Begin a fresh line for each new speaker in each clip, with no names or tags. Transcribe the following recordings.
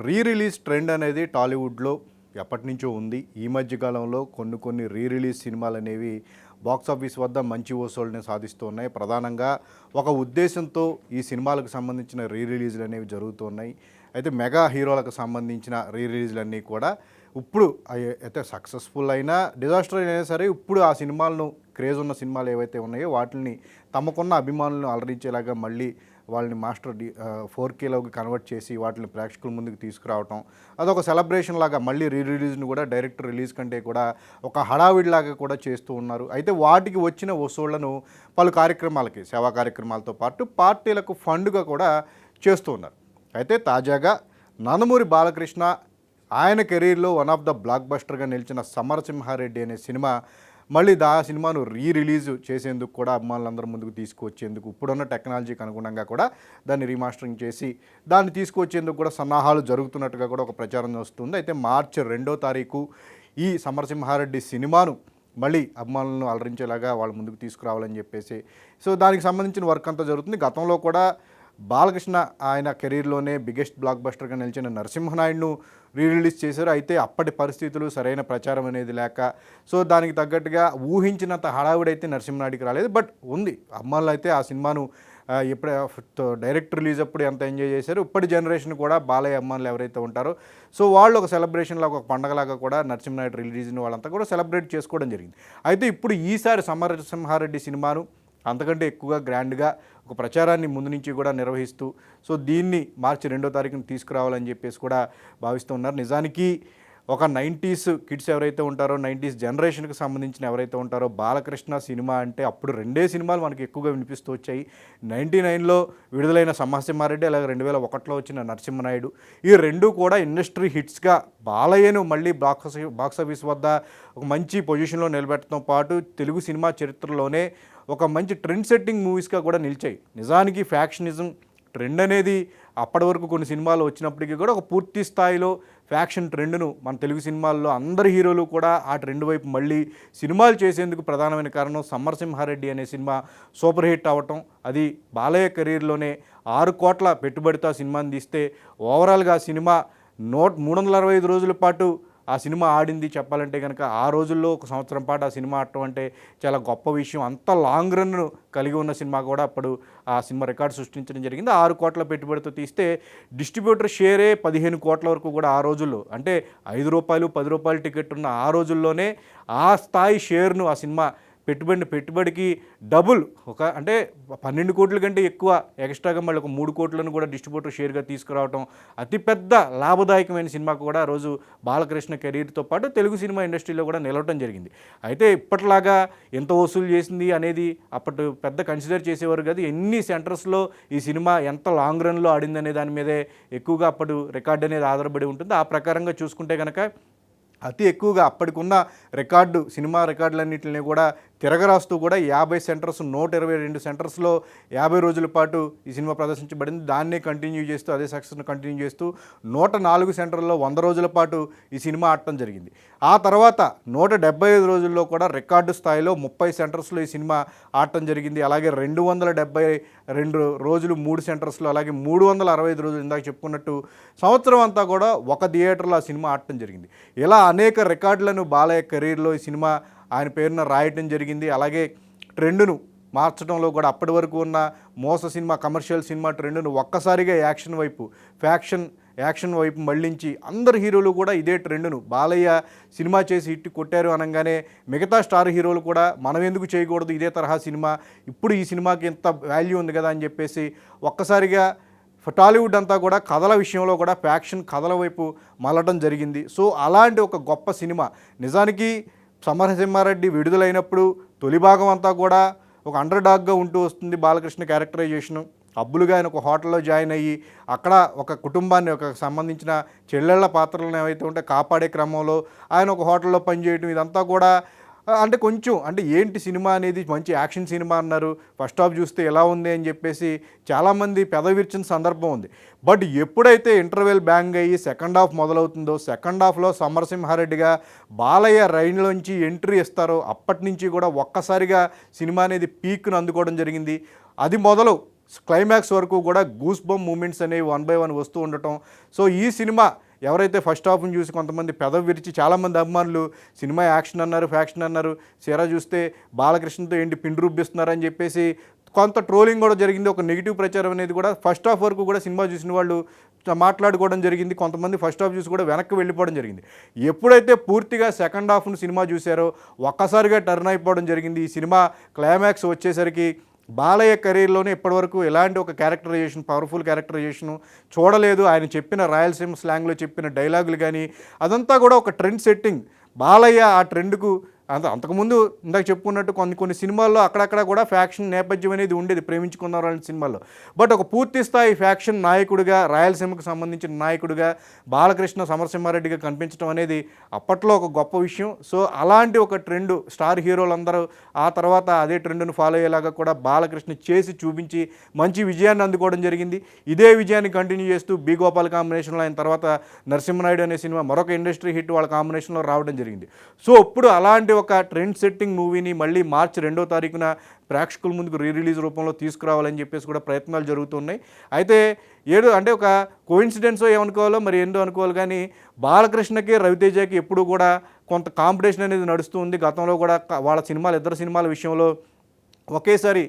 Re release trend అనేది టాలీవుడ్లో ఎప్పటి నుంచో ఉంది. ఈ మధ్య కాలంలో కొన్ని రీ రిలీజ్ సినిమాలు అనేవి బాక్స్ ఆఫీస్ వద్ద మంచి వసూళ్ళని సాధిస్తూ ఉన్నాయి. ప్రధానంగా ఒక ఉద్దేశంతో ఈ సినిమాలకు సంబంధించిన రీ రిలీజ్లు అనేవి జరుగుతున్నాయి. అయితే మెగా హీరోలకు సంబంధించిన రీ రిలీజ్లన్నీ కూడా ఇప్పుడు అయితే సక్సెస్ఫుల్ అయినా డిజాస్టర్ అయినా సరే ఇప్పుడు ఆ సినిమాలను క్రేజ్ ఉన్న సినిమాలు ఏవైతే ఉన్నాయో వాటిని తమకున్న అభిమానులను అలరించేలాగా మళ్ళీ వాళ్ళని మాస్టర్ 4Kలోకి కన్వర్ట్ చేసి వాటిని ప్రేక్షకుల ముందుకు తీసుకురావటం అదొక సెలబ్రేషన్ లాగా మళ్ళీ రీ రిలీజ్ని కూడా డైరెక్ట్ రిలీజ్ కంటే కూడా ఒక హడావిడిలాగా కూడా చేస్తూ ఉన్నారు. అయితే వాటికి వచ్చిన వసూళ్లను పలు కార్యక్రమాలకి సేవా కార్యక్రమాలతో పాటు పార్టీలకు ఫండ్గా కూడా చేస్తూ ఉన్నారు. అయితే తాజాగా నందమూరి బాలకృష్ణ ఆయన కెరీర్లో వన్ ఆఫ్ ద బ్లాక్ బస్టర్గా నిలిచిన సమరసింహారెడ్డి అనే సినిమా మళ్ళీ ఆ సినిమాను రీ రిలీజ్ చేసేందుకు కూడా అభిమానులందరూ ముందుకు తీసుకువచ్చేందుకు ఇప్పుడున్న టెక్నాలజీకి అనుగుణంగా కూడా దాన్ని రీమాస్టరింగ్ చేసి దాన్ని తీసుకువచ్చేందుకు కూడా సన్నాహాలు జరుగుతున్నట్టుగా కూడా ఒక ప్రచారం వస్తుంది. అయితే మార్చి 2వ తారీఖు ఈ సమరసింహారెడ్డి సినిమాను మళ్ళీ అభిమానులను అలరించేలాగా వాళ్ళ ముందుకు తీసుకురావాలని చెప్పేసి దానికి సంబంధించిన వర్క్ అంతా జరుగుతుంది. గతంలో కూడా బాలకృష్ణ ఆయన కెరీర్లోనే బిగ్గెస్ట్ బ్లాక్ బస్టర్గా నిలిచిన నరసింహనాయుడును రీ రిలీజ్ చేశారు. అయితే అప్పటి పరిస్థితులు సరైన ప్రచారం అనేది లేక దానికి తగ్గట్టుగా ఊహించినంత హడావుడైతే నరసింహనాయుడికి రాలేదు. బట్ ఉంది అమ్మాయిలు అయితే ఆ సినిమాను ఎప్పుడు డైరెక్ట్ రిలీజ్ అప్పుడు ఎంత ఎంజాయ్ చేశారు. ఇప్పటి జనరేషన్ కూడా బాలయ్య అమ్మాయిలు ఎవరైతే ఉంటారో వాళ్ళు ఒక సెలబ్రేషన్ లాగా ఒక పండగలాగా కూడా నరసింహనాయుడు రిలీజ్ని వాళ్ళంతా కూడా సెలబ్రేట్ చేసుకోవడం జరిగింది. అయితే ఇప్పుడు ఈసారి సమరసింహారెడ్డి సినిమాను అంతకంటే ఎక్కువగా గ్రాండ్గా ఒక ప్రచారాన్ని ముందు నుంచి కూడా నిర్వహిస్తూ దీన్ని మార్చి 2వ తారీఖున తీసుకురావాలని చెప్పేసి కూడా భావిస్తూ ఉన్నారు. నిజానికి ఒక 90s కిడ్స్ ఎవరైతే ఉంటారో 90s జనరేషన్కి సంబంధించిన ఎవరైతే ఉంటారో బాలకృష్ణ సినిమా అంటే అప్పుడు 2 సినిమాలు మనకి ఎక్కువగా వినిపిస్తూ వచ్చాయి. 99లో విడుదలైన సమరసింహారెడ్డి, అలాగే 2001లో వచ్చిన నరసింహనాయుడు, ఈ 2 కూడా ఇండస్ట్రీ హిట్స్గా బాలయ్యను మళ్ళీ బాక్స్ ఆఫీస్ వద్ద ఒక మంచి పొజిషన్లో నిలబెట్టడంతో పాటు తెలుగు సినిమా చరిత్రలోనే ఒక మంచి ట్రెండ్ సెట్టింగ్ మూవీస్గా కూడా నిలిచాయి. నిజానికి ఫ్యాక్షనిజం ట్రెండ్ అనేది అప్పటి వరకు కొన్ని సినిమాలు వచ్చినప్పటికీ కూడా ఒక పూర్తి స్థాయిలో ఫ్యాక్షన్ ట్రెండ్ను మన తెలుగు సినిమాల్లో అందరి హీరోలు కూడా ఆ ట్రెండ్ వైపు మళ్ళీ సినిమాలు చేసేందుకు ప్రధానమైన కారణం సమరసింహారెడ్డి అనే సినిమా సూపర్ హిట్ అవ్వటం. అది బాలయ్య కెరీర్లోనే 6 కోట్ల పెట్టుబడితో ఆ సినిమాని తీస్తే ఓవరాల్గా ఆ సినిమా 365 రోజుల పాటు ఆ సినిమా ఆడింది. చెప్పాలంటే కనుక ఆ రోజుల్లో 1 సంవత్సరం పాటు ఆ సినిమా ఆడటం అంటే చాలా గొప్ప విషయం. అంత లాంగ్ రన్ను కలిగి ఉన్న సినిమా కూడా అప్పుడు ఆ సినిమా రికార్డు సృష్టించడం జరిగింది. 6 కోట్ల పెట్టుబడితో తీస్తే డిస్ట్రిబ్యూటర్ షేరే 15 కోట్ల వరకు కూడా ఆ రోజుల్లో, అంటే ₹5 ₹10 టికెట్ ఉన్న ఆ రోజుల్లోనే ఆ స్థాయి షేర్ను ఆ సినిమా పెట్టుబడికి డబుల్ అంటే 12 కోట్ల కంటే ఎక్కువ ఎక్స్ట్రాగా మళ్ళీ ఒక 3 కోట్లను కూడా డిస్ట్రిబ్యూటర్ షేర్గా తీసుకురావడం అతిపెద్ద లాభదాయకమైన సినిమాకు కూడా ఆ రోజు బాలకృష్ణ కెరీర్తో పాటు తెలుగు సినిమా ఇండస్ట్రీలో కూడా నిలవటం జరిగింది. అయితే ఇప్పటిలాగా ఎంత వసూలు చేసింది అనేది అప్పటి పెద్ద కన్సిడర్ చేసేవారు కాదు. ఎన్ని సెంటర్స్లో ఈ సినిమా ఎంత లాంగ్ రన్లో ఆడింది అనే దాని మీదే ఎక్కువగా అప్పుడు రికార్డు అనేది ఆధారపడి ఉంటుంది. ఆ ప్రకారంగా చూసుకుంటే కనుక అతి ఎక్కువగా అప్పటికున్న సినిమా రికార్డులన్నింటినీ కూడా తిరగరాస్తూ కూడా 50 సెంటర్స్ 122 సెంటర్స్లో 50 రోజుల పాటు ఈ సినిమా ప్రదర్శించబడింది. దాన్నే కంటిన్యూ చేస్తూ అదే సక్సెస్ను కంటిన్యూ చేస్తూ 104 సెంటర్లలో 100 రోజుల పాటు ఈ సినిమా ఆడటం జరిగింది. ఆ తర్వాత 175 రోజుల్లో కూడా రికార్డు స్థాయిలో 30 సెంటర్స్లో ఈ సినిమా ఆడటం జరిగింది. అలాగే 272 రోజులు 3 సెంటర్స్లో, అలాగే 365 రోజులు ఇందాక చెప్పుకున్నట్టు సంవత్సరం అంతా కూడా ఒక థియేటర్లో ఆ సినిమా ఆడటం జరిగింది. ఇలా అనేక రికార్డులను బాలయ్య కెరీర్లో ఈ సినిమా ఆయన పేరున రాయటం జరిగింది. అలాగే ట్రెండ్ను మార్చడంలో కూడా అప్పటి వరకు ఉన్న సినిమా కమర్షియల్ సినిమా ట్రెండ్ను ఒక్కసారిగా యాక్షన్ వైపు మళ్ళించి అందరు హీరోలు కూడా ఇదే ట్రెండ్ను బాలయ్య సినిమా చేసి హిట్ కొట్టారు అనగానే మిగతా స్టార్ హీరోలు కూడా మనం ఎందుకు చేయకూడదు ఇదే తరహా సినిమా, ఇప్పుడు ఈ సినిమాకి ఎంత వాల్యూ ఉంది కదా అని చెప్పేసి ఒక్కసారిగా టాలీవుడ్ అంతా కూడా కథల విషయంలో కూడా ఫ్యాక్షన్ కథల వైపు మళ్ళటం జరిగింది. అలాంటి ఒక గొప్ప సినిమా నిజానికి సమరసింహారెడ్డి విడుదలైనప్పుడు తొలి భాగం అంతా కూడా ఒక అండర్ డాగ్గా ఉంటూ వస్తుంది. బాలకృష్ణ క్యారెక్టరైజేషను అబ్బులుగా ఆయన ఒక హోటల్లో జాయిన్ అయ్యి అక్కడ ఒక కుటుంబాన్ని సంబంధించిన చెల్లెళ్ల పాత్రలను ఏవైతే ఉంటే కాపాడే క్రమంలో ఆయన ఒక హోటల్లో పనిచేయడం ఇదంతా కూడా అంటే ఏంటి సినిమా అనేది మంచి యాక్షన్ సినిమా అన్నారు, ఫస్ట్ హాఫ్ చూస్తే ఎలా ఉంది అని చెప్పేసి చాలామంది పెదవిర్చిన సందర్భం ఉంది. బట్ ఎప్పుడైతే ఇంటర్వెల్ బ్యాంగ్ అయ్యి సెకండ్ హాఫ్ మొదలవుతుందో సెకండ్ హాఫ్లో సమరసింహారెడ్డిగా బాలయ్య రైన్లోంచి ఎంట్రీ ఇస్తారో అప్పటి నుంచి కూడా ఒక్కసారిగా సినిమా అనేది పీక్ను అందుకోవడం జరిగింది. అది మొదలు క్లైమాక్స్ వరకు కూడా గూస్ బంప్ మూమెంట్స్ అనేవి వన్ బై వన్ వస్తూ ఉండటం. సో ఈ సినిమా ఎవరైతే ఫస్ట్ హాఫ్ని చూసి కొంతమంది పెదవి విరిచి చాలామంది అభిమానులు సినిమా యాక్షన్ అన్నారు, ఫ్యాక్షన్ అన్నారు, చీర చూస్తే బాలకృష్ణతో ఏంటి పిండి రూపిస్తున్నారని చెప్పేసి కొంత ట్రోలింగ్ కూడా జరిగింది. ఒక నెగిటివ్ ప్రచారం అనేది కూడా ఫస్ట్ హాఫ్ వరకు కూడా సినిమా చూసిన వాళ్ళు మాట్లాడుకోవడం జరిగింది. కొంతమంది ఫస్ట్ హాఫ్ చూసి కూడా వెనక్కి వెళ్ళిపోవడం జరిగింది. ఎప్పుడైతే పూర్తిగా సెకండ్ హాఫ్ను సినిమా చూశారో ఒక్కసారిగా టర్న్ అయిపోవడం జరిగింది. ఈ సినిమా క్లైమాక్స్ వచ్చేసరికి బాలయ్య కెరీర్లోనే ఇప్పటివరకు ఎలాంటి ఒక క్యారెక్టరైజేషన్, పవర్ఫుల్ క్యారెక్టరైజేషను చూడలేదు. ఆయన చెప్పిన రాయలసీమ స్లాంగ్లో చెప్పిన డైలాగులు కానీ అదంతా కూడా ఒక ట్రెండ్ సెట్టింగ్. బాలయ్య ఆ ట్రెండ్కు అంతకుముందు ఇందాక చెప్పుకున్నట్టు కొన్ని సినిమాల్లో అక్కడక్కడ కూడా ఫ్యాక్షన్ నేపథ్యం అనేది ఉండేది, ప్రేమించుకున్నారు అనే సినిమాల్లో. బట్ ఒక పూర్తి స్థాయి ఫ్యాక్షన్ నాయకుడిగా, రాయలసీమకు సంబంధించిన నాయకుడిగా బాలకృష్ణ సమరసింహారెడ్డిగా కనిపించడం అనేది అప్పట్లో ఒక గొప్ప విషయం. సో అలాంటి ఒక ట్రెండ్ స్టార్ హీరోలందరూ ఆ తర్వాత అదే ట్రెండ్ను ఫాలో అయ్యేలాగా కూడా బాలకృష్ణ చేసి చూపించి మంచి విజయాన్ని అందుకోవడం జరిగింది. ఇదే విజయాన్ని కంటిన్యూ చేస్తూ బి గోపాల్ కాంబినేషన్లో ఆయన తర్వాత నరసింహనాయుడు అనే సినిమా మరొక ఇండస్ట్రీ హిట్ వాళ్ళ కాంబినేషన్లో రావడం జరిగింది. సో ఇప్పుడు అలాంటి ఒక ట్రెండ్ సెట్టింగ్ మూవీని మళ్ళీ మార్చి 2వ తారీఖున ప్రేక్షకుల ముందుకు రిలీజ్ రూపంలో తీసుకురావాలని చెప్పేసి కూడా ప్రయత్నాలు జరుగుతున్నాయి. అయితే అంటే ఒక కోఇన్సిడెన్సో ఏమనుకోవాలో మరి ఏందో అనుకోవాలి, కానీ బాలకృష్ణకి రవితేజకి ఎప్పుడు కూడా కొంత కాంపిటీషన్ అనేది నడుస్తూ ఉంది. గతంలో కూడా వాళ్ళ ఇద్దరు సినిమాల విషయంలో ఒకేసారి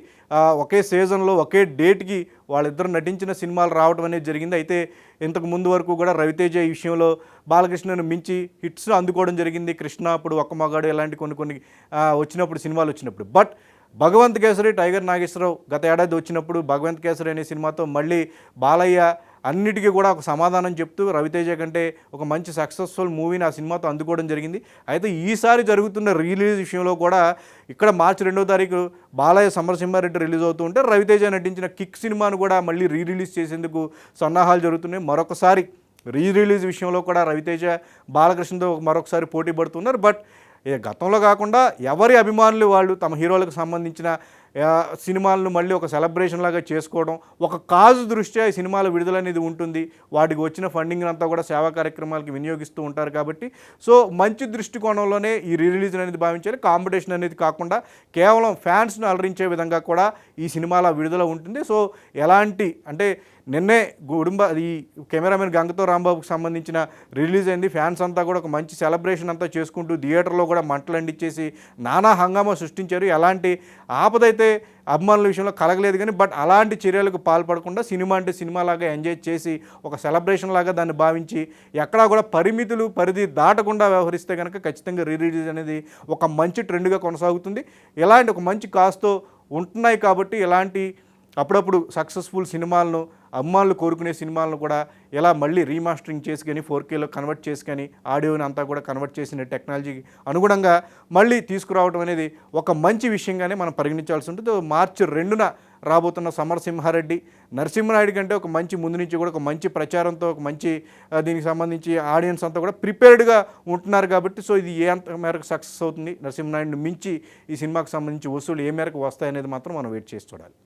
ఒకే సీజన్లో ఒకే డేట్కి వాళ్ళిద్దరు నటించిన సినిమాలు రావడం అనేది జరిగింది. అయితే ఇంతకు ముందు వరకు కూడా రవితేజ ఈ విషయంలో బాలకృష్ణను మించి హిట్స్ అందుకోవడం జరిగింది. కృష్ణ, అప్పుడు ఒక్క మగాడు, ఇలాంటి కొన్ని వచ్చినప్పుడు సినిమాలు వచ్చినప్పుడు. బట్ భగవంత్ కేసరి, టైగర్ నాగేశ్వరరావు గత ఏడాది వచ్చినప్పుడు భగవంత్ కేసరి అనే సినిమాతో మళ్ళీ బాలయ్య అన్నిటికీ కూడా ఒక సమాధానం చెప్తూ రవితేజ కంటే ఒక మంచి సక్సెస్ఫుల్ మూవీని ఆ సినిమాతో అందుకోవడం జరిగింది. అయితే ఈసారి జరుగుతున్న రిలీజ్ విషయంలో కూడా ఇక్కడ మార్చి 2వ తారీఖు బాలయ్య సమరసింహారెడ్డి రిలీజ్ అవుతూ ఉంటే రవితేజ నటించిన కిక్ సినిమాను కూడా మళ్ళీ రిలీజ్ చేసేందుకు సన్నాహాలు జరుగుతున్నాయి. మరొకసారి రిలీజ్ విషయంలో కూడా రవితేజ బాలకృష్ణతో మరొకసారి పోటీ పడుతున్నారు. బట్ గతంలో కాకుండా ఎవరి అభిమానులు వాళ్ళు తమ హీరోలకు సంబంధించిన సినిమాలను మళ్ళీ ఒక సెలబ్రేషన్ లాగా చేసుకోవడం, ఒక కాజు దృష్ట్యా ఈ సినిమాల విడుదల అనేది ఉంటుంది. వాటికి వచ్చిన ఫండింగ్ అంతా కూడా సేవా కార్యక్రమాలకి వినియోగిస్తూ ఉంటారు కాబట్టి సో మంచి దృష్టికోణంలోనే ఈ రిలీజ్ అనేది భావించాలి. కాంపిటీషన్ అనేది కాకుండా కేవలం ఫ్యాన్స్ను అలరించే విధంగా కూడా ఈ సినిమాల విడుదల ఉంటుంది. సో ఎలాంటి అంటే నిన్నే ఈ కెమెరామెన్ గంగతో రాంబాబుకి సంబంధించిన రిలీజ్ అయింది. ఫ్యాన్స్ అంతా కూడా ఒక మంచి సెలబ్రేషన్ అంతా చేసుకుంటూ థియేటర్లో కూడా మంటలు అంటించేసి నానా హంగామా సృష్టించారు. ఎలాంటి ఆపదైతే అభిమానుల విషయంలో కలగలేదు, కానీ బట్ అలాంటి చర్యలకు పాల్పడకుండా సినిమా అంటే సినిమాలాగా ఎంజాయ్ చేసి ఒక సెలబ్రేషన్ లాగా దాన్ని భావించి ఎక్కడా కూడా పరిధి దాటకుండా వ్యవహరిస్తే కనుక ఖచ్చితంగా రిలీజ్ అనేది ఒక మంచి ట్రెండ్గా కొనసాగుతుంది. ఇలాంటి ఒక మంచి కాస్తో ఉంటున్నాయి కాబట్టి ఇలాంటి అప్పుడప్పుడు సక్సెస్ఫుల్ సినిమాలను, అభిమానులు కోరుకునే సినిమాలను కూడా ఎలా మళ్ళీ రీమాస్టరింగ్ చేసుకొని 4Kలో కన్వర్ట్ చేసుకొని ఆడియోని అంతా కూడా కన్వర్ట్ చేసిన టెక్నాలజీకి అనుగుణంగా మళ్ళీ తీసుకురావడం అనేది ఒక మంచి విషయంగానే మనం పరిగణించాల్సి ఉంటుంది. మార్చి 2న రాబోతున్న సమరసింహారెడ్డి, నరసింహనాయుడు కంటే ఒక మంచి ముందు నుంచి కూడా ఒక మంచి ప్రచారంతో ఒక మంచి దీనికి సంబంధించి ఆడియన్స్ అంతా కూడా ప్రిపేర్డ్గా ఉంటున్నారు కాబట్టి సో ఇది ఏ అంత మేరకు సక్సెస్ అవుతుంది, నరసింహనాయుడిని మించి ఈ సినిమాకి సంబంధించి వసూలు ఏ మేరకు వస్తాయనేది మాత్రం మనం వెయిట్ చేసి చూడాలి.